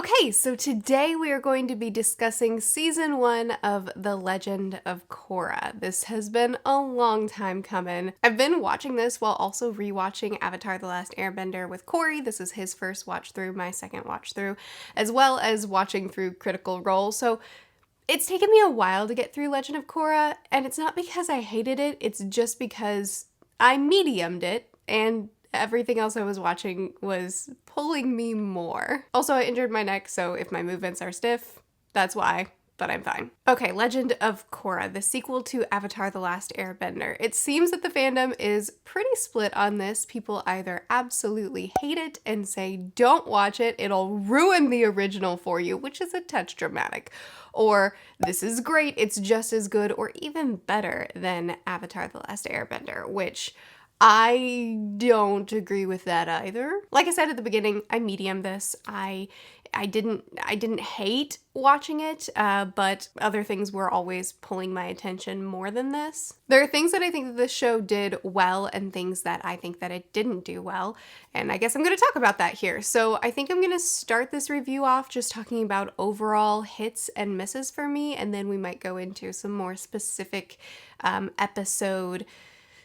Okay, so today we are going to be discussing season 1 of The Legend of Korra. This has been a long time coming. I've been watching this while also rewatching Avatar: The Last Airbender with Corey. This is his first watch through, my second watch through, as well as watching through Critical Role. So it's taken me a while to get through Legend of Korra, and it's not because I hated it, it's just because I mediumed it, and everything else I was watching was pulling me more. Also, I injured my neck, so if my movements are stiff, that's why, but I'm fine. Okay, Legend of Korra, the sequel to Avatar: The Last Airbender. It seems that the fandom is pretty split on this. People either absolutely hate it and say, don't watch it, it'll ruin the original for you, which is a touch dramatic. Or, this is great, it's just as good or even better than Avatar: The Last Airbender, which I don't agree with that either. Like I said at the beginning, I mediumed this. I didn't hate watching it, but other things were always pulling my attention more than this. There are things that I think that this show did well and things that I think that it didn't do well, and I guess I'm going to talk about that here. So I think I'm going to start this review off just talking about overall hits and misses for me, and then we might go into some more specific episode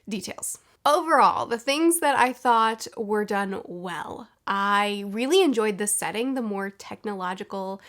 details. Overall, the things that I thought were done well. I really enjoyed the setting. The more technologically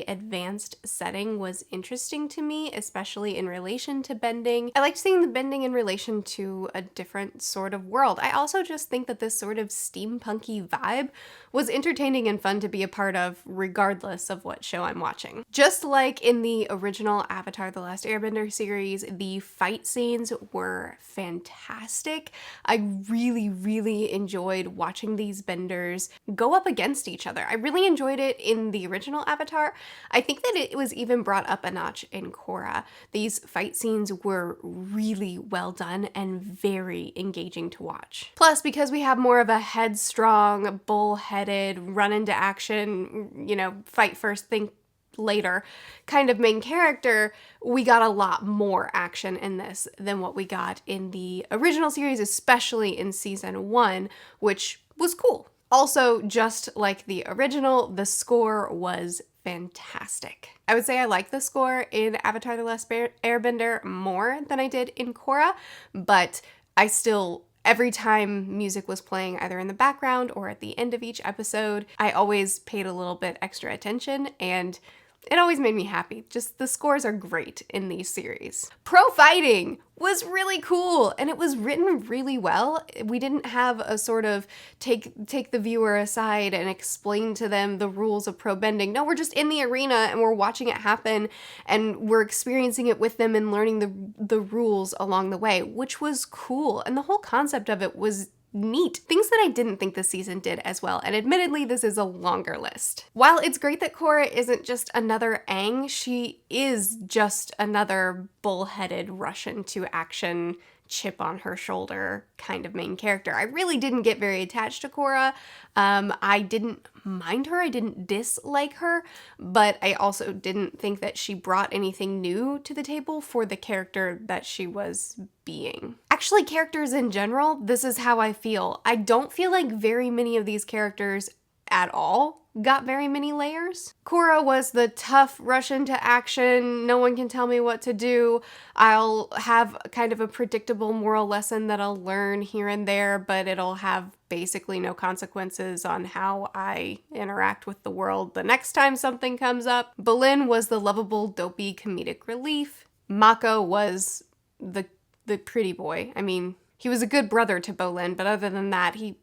advanced setting was interesting to me, especially in relation to bending. I liked seeing the bending in relation to a different sort of world. I also just think that this sort of steampunky vibe was entertaining and fun to be a part of, regardless of what show I'm watching. Just like in the original Avatar: The Last Airbender series, the fight scenes were fantastic. I really enjoyed watching these benders go up against each other. I really enjoyed it in the original Avatar. I think that it was even brought up a notch in Korra. These fight scenes were really well done and very engaging to watch. Plus, because we have more of a headstrong, bullheaded, run into action, fight first, think later kind of main character, we got a lot more action in this than what we got in the original series, especially in season 1, which was cool. Also, just like the original, the score was fantastic. I would say I like the score in Avatar: The Last Airbender more than I did in Korra, but I still, every time music was playing either in the background or at the end of each episode, I always paid a little bit extra attention, and it always made me happy. Just the scores are great in these series. Pro fighting was really cool, and it was written really well. We didn't have a sort of take the viewer aside and explain to them the rules of pro bending. No, we're just in the arena and we're watching it happen, and we're experiencing it with them and learning the rules along the way, which was cool. And the whole concept of it was neat. Things that I didn't think this season did as well, and admittedly this is a longer list. While it's great that Korra isn't just another Aang, she is just another bullheaded Russian to action, chip on her shoulder kind of main character. I really didn't get very attached to Korra. I didn't mind her, I didn't dislike her, but I also didn't think that she brought anything new to the table for the character that she was being. Actually, characters in general, this is how I feel. I don't feel like very many of these characters at all got very many layers. Korra was the tough Russian to action, no one can tell me what to do, I'll have kind of a predictable moral lesson that I'll learn here and there, but it'll have basically no consequences on how I interact with the world the next time something comes up. Bolin was the lovable, dopey comedic relief. Mako was the pretty boy. I mean, he was a good brother to Bolin, but other than that, I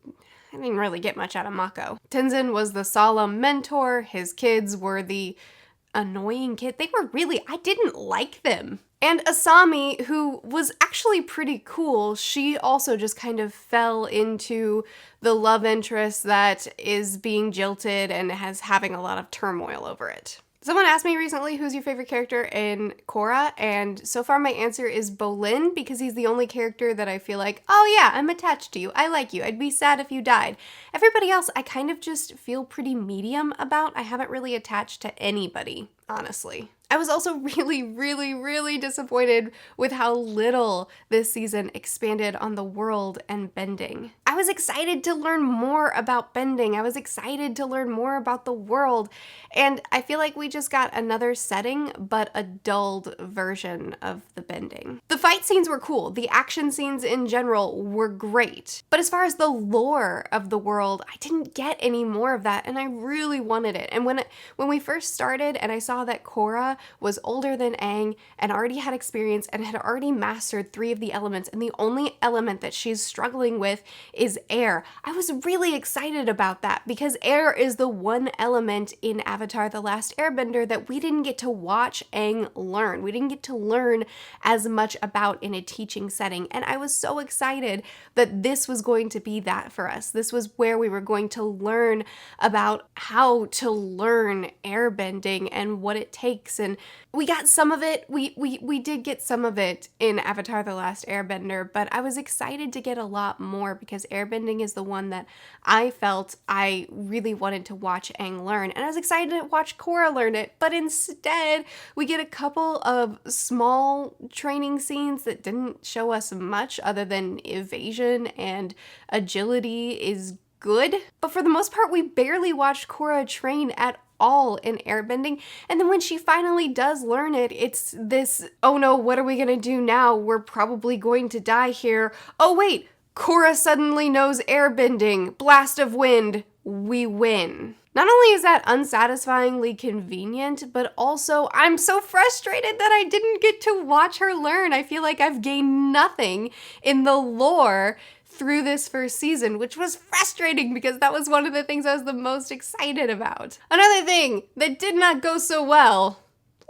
didn't really get much out of Mako. Tenzin was the solemn mentor. His kids were the annoying kid. I didn't like them. And Asami, who was actually pretty cool, she also just kind of fell into the love interest that is being jilted and having a lot of turmoil over it. Someone asked me recently, who's your favorite character in Korra? And so far my answer is Bolin, because he's the only character that I feel like, oh yeah, I'm attached to you, I like you, I'd be sad if you died. Everybody else I kind of just feel pretty medium about. I haven't really attached to anybody, honestly. I was also really disappointed with how little this season expanded on the world and bending. I was excited to learn more about bending. I was excited to learn more about the world. And I feel like we just got another setting, but a dulled version of the bending. The fight scenes were cool. The action scenes in general were great. But as far as the lore of the world, I didn't get any more of that, and I really wanted it. And when we first started and I saw that Korra was older than Aang and already had experience and had already mastered 3 of the elements, and the only element that she's struggling with is air, I was really excited about that, because air is the one element in Avatar: The Last Airbender that we didn't get to watch Aang learn. We didn't get to learn as much about in a teaching setting, and I was so excited that this was going to be that for us. This was where we were going to learn about how to learn airbending and what it takes, and we got some of it. We did get some of it in Avatar: The Last Airbender, but I was excited to get a lot more, because airbending is the one that I felt I really wanted to watch Aang learn, and I was excited to watch Korra learn it, but instead we get a couple of small training scenes that didn't show us much other than evasion and agility is good. But for the most part, we barely watched Korra train at all in airbending. And then when she finally does learn it, it's this, oh no, what are we gonna do now? We're probably going to die here. Oh wait, Korra suddenly knows airbending. Blast of wind. We win. Not only is that unsatisfyingly convenient, but also I'm so frustrated that I didn't get to watch her learn. I feel like I've gained nothing in the lore through this first season, which was frustrating because that was one of the things I was the most excited about. Another thing that did not go so well,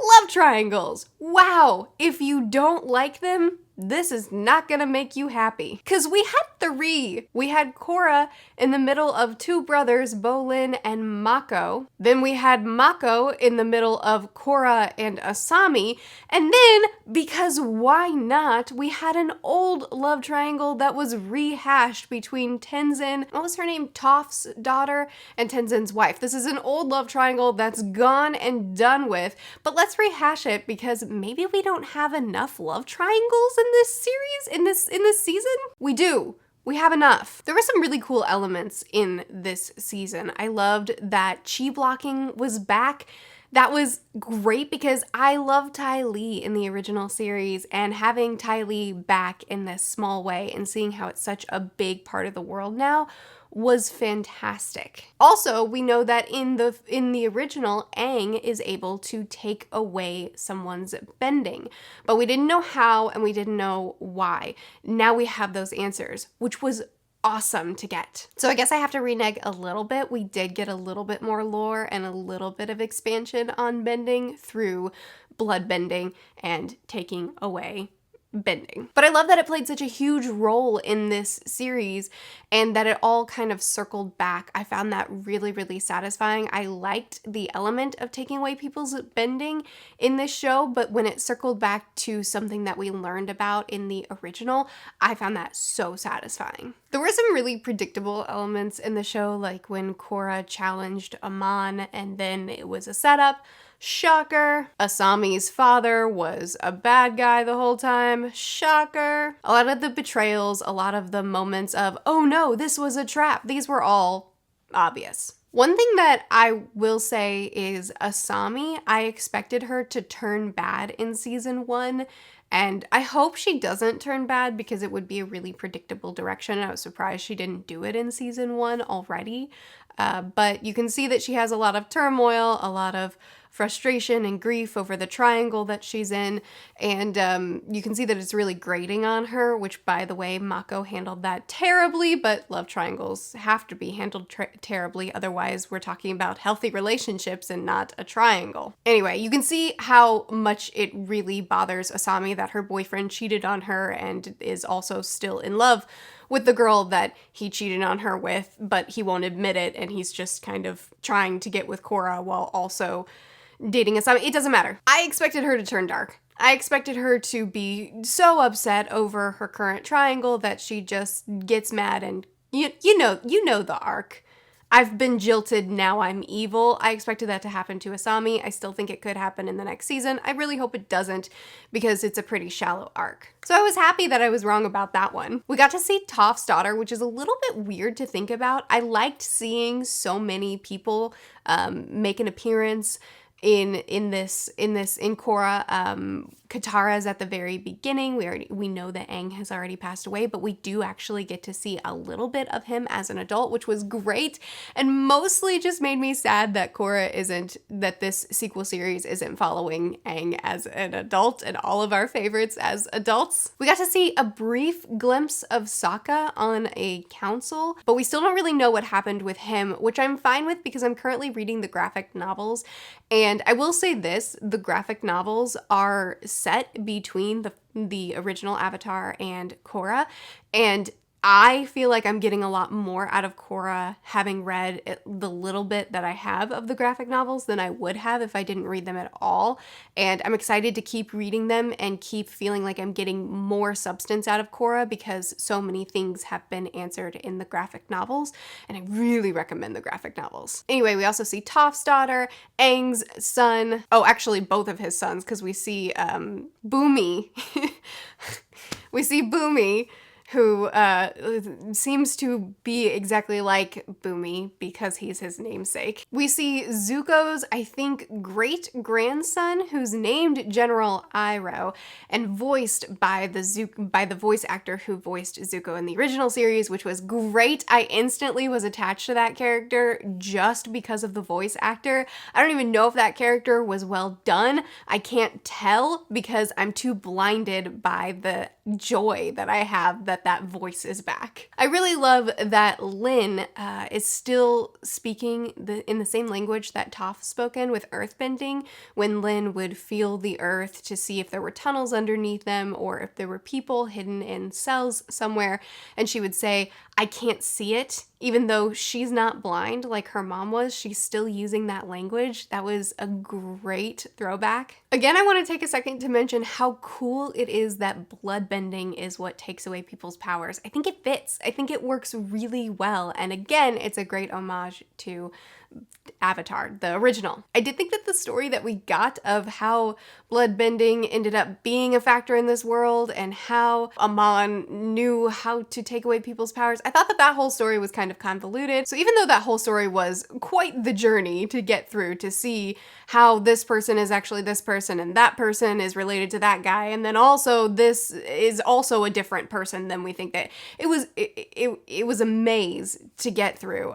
love triangles. Wow, if you don't like them, this is not gonna make you happy. Cause we had 3. We had Korra in the middle of 2 brothers, Bolin and Mako. Then we had Mako in the middle of Korra and Asami. And then, because why not, we had an old love triangle that was rehashed between Tenzin, what was her name? Toph's daughter, and Tenzin's wife. This is an old love triangle that's gone and done with, but let's rehash it because maybe we don't have enough love triangles in this series, in this season? We do. We have enough. There were some really cool elements in this season. I loved that chi blocking was back. That was great because I love Ty Lee in the original series, and having Ty Lee back in this small way and seeing how it's such a big part of the world now was fantastic. Also, we know that in the original, Aang is able to take away someone's bending, but we didn't know how and we didn't know why. Now we have those answers, which was awesome to get. So I guess I have to renege a little bit. We did get a little bit more lore and a little bit of expansion on bending through bloodbending and taking away bending. But I love that it played such a huge role in this series and that it all kind of circled back. I found that really, really satisfying. I liked the element of taking away people's bending in this show, but when it circled back to something that we learned about in the original, I found that so satisfying. There were some really predictable elements in the show, like when Korra challenged Aman and then it was a setup. Shocker. Asami's father was a bad guy the whole time. Shocker. A lot of the betrayals, a lot of the moments of, oh no, this was a trap. These were all obvious. One thing that I will say is Asami, I expected her to turn bad in season 1. And I hope she doesn't turn bad because it would be a really predictable direction. I was surprised she didn't do it in season 1 already. But you can see that she has a lot of turmoil, a lot of frustration and grief over the triangle that she's in, and you can see that it's really grating on her, which, by the way, Mako handled that terribly, but love triangles have to be handled terribly, otherwise we're talking about healthy relationships and not a triangle. Anyway, you can see how much it really bothers Asami that her boyfriend cheated on her and is also still in love with the girl that he cheated on her with, but he won't admit it, and he's just kind of trying to get with Korra while also dating Asami. It doesn't matter. I expected her to turn dark. I expected her to be so upset over her current triangle that she just gets mad and you know the arc. I've been jilted, now I'm evil. I expected that to happen to Asami. I still think it could happen in the next season. I really hope it doesn't because it's a pretty shallow arc. So I was happy that I was wrong about that one. We got to see Toph's daughter, which is a little bit weird to think about. I liked seeing so many people make an appearance in Korra. Katara's at the very beginning. We know that Aang has already passed away, but we do actually get to see a little bit of him as an adult, which was great, and mostly just made me sad that that this sequel series isn't following Aang as an adult and all of our favorites as adults. We got to see a brief glimpse of Sokka on a council, but we still don't really know what happened with him, which I'm fine with because I'm currently reading the graphic novels. And I will say this, the graphic novels are set between the original Avatar and Korra, and I feel like I'm getting a lot more out of Korra having read the little bit that I have of the graphic novels than I would have if I didn't read them at all. And I'm excited to keep reading them and keep feeling like I'm getting more substance out of Korra because so many things have been answered in the graphic novels, and I really recommend the graphic novels. Anyway, we also see Toph's daughter, Aang's son. Oh, actually both of his sons, because we see Boomy. We see Boomy, who seems to be exactly like Boomy because he's his namesake. We see Zuko's, I think, great-grandson, who's named General Iroh and voiced by the voice actor who voiced Zuko in the original series, which was great. I instantly was attached to that character just because of the voice actor. I don't even know if that character was well done. I can't tell because I'm too blinded by the joy that I have that voice is back. I really love that Lin is still speaking in the same language that Toph spoke in with Earthbending, when Lin would feel the earth to see if there were tunnels underneath them or if there were people hidden in cells somewhere, and she would say, "I can't see it." Even though she's not blind like her mom was, she's still using that language. That was a great throwback. Again, I want to take a second to mention how cool it is that bloodbending is what takes away people's powers. I think it fits. I think it works really well. And again, it's a great homage to Avatar, the original. I did think that the story that we got of how bloodbending ended up being a factor in this world and how Amon knew how to take away people's powers, I thought that whole story was kind of convoluted. So even though that whole story was quite the journey to get through to see how this person is actually this person and that person is related to that guy, and then also this is also a different person than we think, that it was a maze to get through.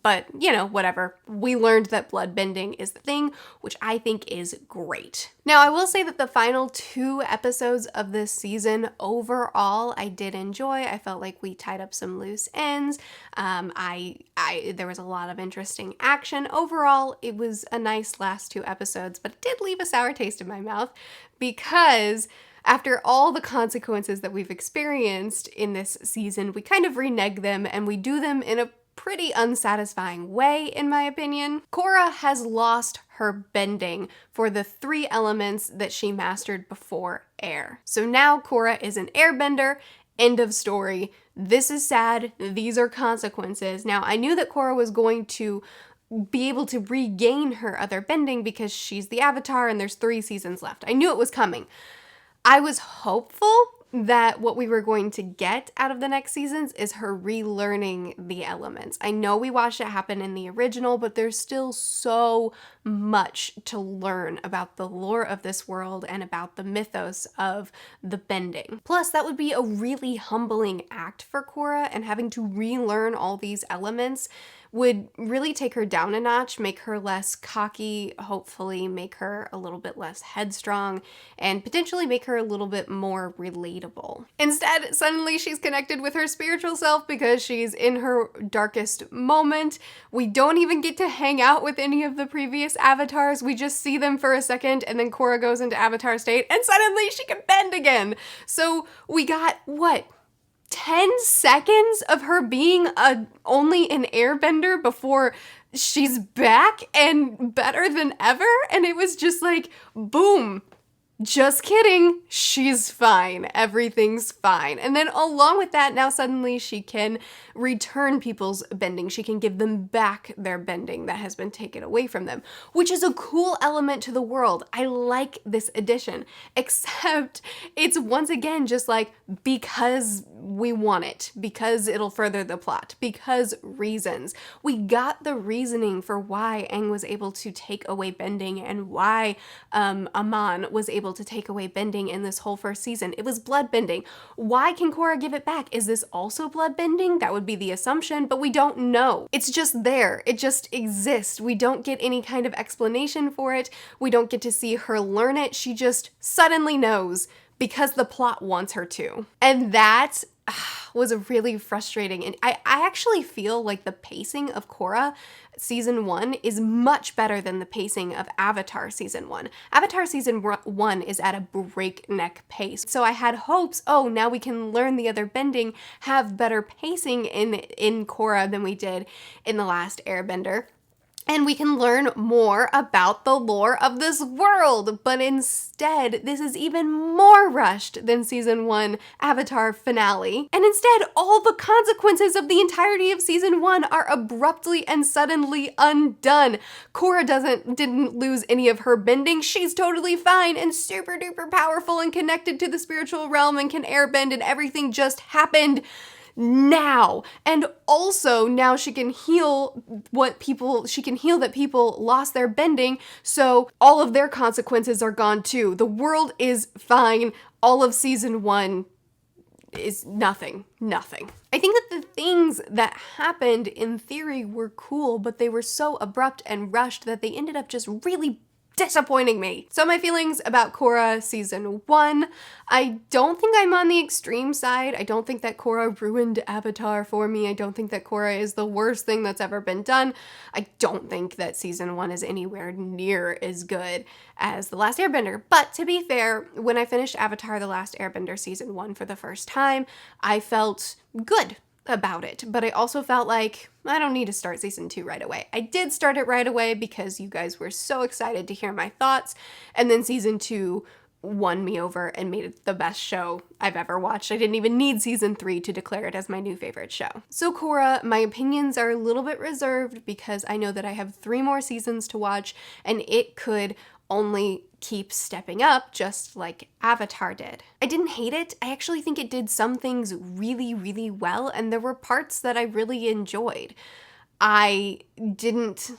But you know, whatever. We learned that bloodbending is the thing, which I think is great. Now, I will say that the final 2 episodes of this season overall I did enjoy. I felt like we tied up some loose ends. There was a lot of interesting action. Overall, it was a nice last 2 episodes, but it did leave a sour taste in my mouth because after all the consequences that we've experienced in this season, we kind of renege them and we do them in a pretty unsatisfying way, in my opinion. Korra has lost her bending for the 3 elements that she mastered before: air. So now Korra is an airbender. End of story. This is sad. These are consequences. Now, I knew that Korra was going to be able to regain her other bending because she's the Avatar and there's 3 seasons left. I knew it was coming. I was hopeful that what we were going to get out of the next seasons is her relearning the elements. I know we watched it happen in the original, but there's still so much to learn about the lore of this world and about the mythos of the bending. Plus, that would be a really humbling act for Korra, and having to relearn all these elements would really take her down a notch, make her less cocky, hopefully make her a little bit less headstrong, and potentially make her a little bit more relatable. Instead, suddenly she's connected with her spiritual self because she's in her darkest moment. We don't even get to hang out with any of the previous avatars. We just see them for a second, and then Korra goes into avatar state, and suddenly she can bend again. So we got, what, 10 seconds of her being only an airbender before she's back and better than ever? And it was just like, boom, just kidding, she's fine. Everything's fine. And then along with that, now suddenly she can return people's bending. She can give them back their bending that has been taken away from them, which is a cool element to the world. I like this addition, except it's once again just like because we want it, because it'll further the plot, because reasons. We got the reasoning for why Aang was able to take away bending and why Aman was able to take away bending in this whole first season. It was bloodbending. Why can Korra give it back? Is this also bloodbending? That would be the assumption, but we don't know. It's just there. It just exists. We don't get any kind of explanation for it. We don't get to see her learn it. She just suddenly knows because the plot wants her to. And that was really frustrating. And I actually feel like the pacing of Korra season 1 is much better than the pacing of Avatar season 1. Avatar season 1 is at a breakneck pace. So I had hopes, oh, now we can learn the other bending, have better pacing in Korra than we did in The Last Airbender. And we can learn more about the lore of this world. But instead, this is even more rushed than season 1 Avatar finale. And instead, all the consequences of the entirety of season 1 are abruptly and suddenly undone. Korra didn't lose any of her bending. She's totally fine and super duper powerful and connected to the spiritual realm and can airbend, and everything just happened now. And also now she can heal that people lost their bending, so all of their consequences are gone too. The world is fine. All of season 1 is nothing. I think that the things that happened in theory were cool, but they were so abrupt and rushed that they ended up just really disappointing me. So my feelings about Korra season 1, I don't think I'm on the extreme side. I don't think that Korra ruined Avatar for me. I don't think that Korra is the worst thing that's ever been done. I don't think that season 1 is anywhere near as good as The Last Airbender. But to be fair, when I finished Avatar The Last Airbender season 1 for the first time, I felt good about it, but I also felt like I don't need to start season 2 right away. I did start it right away because you guys were so excited to hear my thoughts, and then season 2 won me over and made it the best show I've ever watched. I didn't even need season 3 to declare it as my new favorite show. So Korra, my opinions are a little bit reserved because I know that I have 3 more seasons to watch, and it could only keep stepping up just like Avatar did. I didn't hate it. I actually think it did some things really, really well, and there were parts that I really enjoyed. I didn't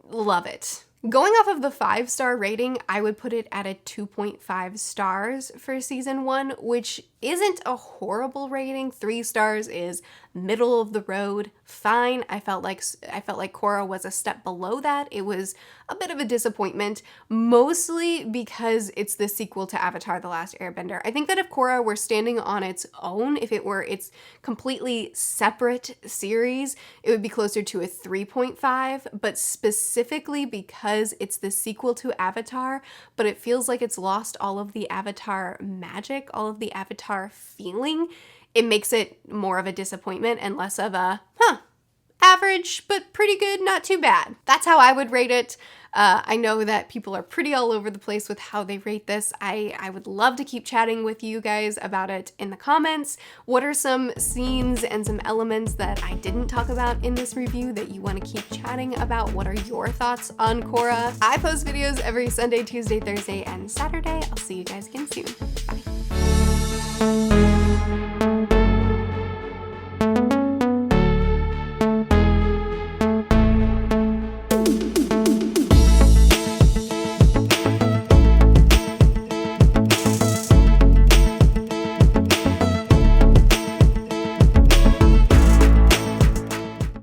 love it. Going off of the 5-star rating, I would put it at a 2.5 stars for season 1, which isn't a horrible rating. 3 stars is middle of the road, fine. I felt like Korra was a step below that. It was a bit of a disappointment, mostly because it's the sequel to Avatar The Last Airbender. I think that if Korra were standing on its own, if it were its completely separate series, it would be closer to a 3.5, but specifically because it's the sequel to Avatar, but it feels like it's lost all of the Avatar magic, all of the Avatar feeling, it makes it more of a disappointment and less of a, average, but pretty good, not too bad. That's how I would rate it. I know that people are pretty all over the place with how they rate this. I would love to keep chatting with you guys about it in the comments. What are some scenes and some elements that I didn't talk about in this review that you want to keep chatting about? What are your thoughts on Korra? I post videos every Sunday, Tuesday, Thursday, and Saturday. I'll see you guys again soon. Bye.